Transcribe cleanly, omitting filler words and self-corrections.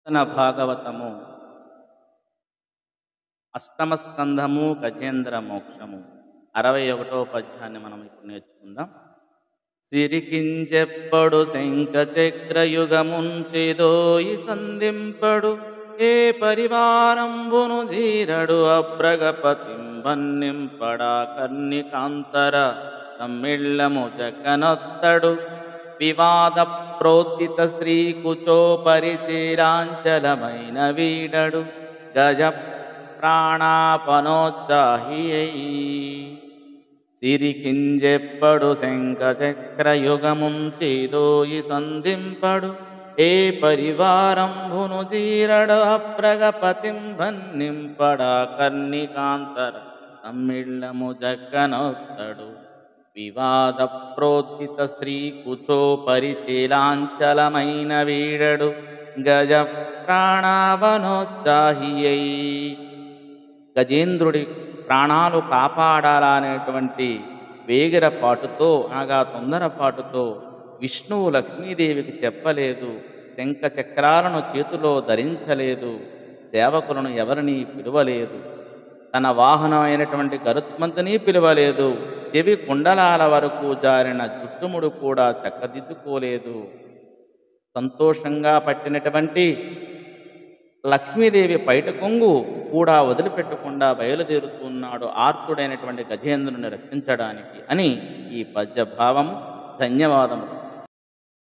నూతన భాగవతము అష్టమ స్కంధము గజేంద్ర మోక్షము 61వ పద్యాన్ని మనం ఇప్పుడు నేర్చుకుందాం. సిరికించెప్పడు శంఖ చక్రయుగముంచిదోయి సంధింపడు ఏ పరివారంబును జీరడు అబ్రగపతింబన్నింపడా కర్ణికాంతర తమ్మిళ్ళము జగనొత్తడు వివాద ప్రోత్తిత శ్రీకుచో పరిచిరాంచలమైన వీడడు గజ ప్రాణాపనోత్సాహియై. సిరికింజెప్పడు శంఖ చక్రయుగముంచిదోయి సంధింపడు ఏ పరివారంభును జీరడు అప్రగపతింబన్నింపడా కర్ణికాంతర తమ్మిళ్ళము జగ్గనొత్తడు వివాద ప్రోత్తిత శ్రీకుచో పరిచేలాంచలమైన వీడడు గజ ప్రాణావనోత్సాహియై. గజేంద్రుడి ప్రాణాలు కాపాడాలనేటువంటి వేగిరపాటుతో అనగా తొందరపాటుతో విష్ణువు లక్ష్మీదేవికి చెప్పలేదు. శంఖ చక్రాలను చేతిలో ధరించలేదు. సేవకులను ఎవరినీ పిలువలేదు. తన వాహనమైనటువంటి గరుత్మంతుని పిలువలేదు. చెవి కుండలాల వరకు జారిన జుట్టుముడు కూడా చక్కదిద్దుకోలేదు. సంతోషంగా పట్టినటువంటి లక్ష్మీదేవి పైట కొంగు కూడా వదిలిపెట్టకుండా బయలుదేరుతున్నాడు ఆర్తుడైనటువంటి గజేంద్రుని రక్షించడానికి అని ఈ పద్యభావము. ధన్యవాదము.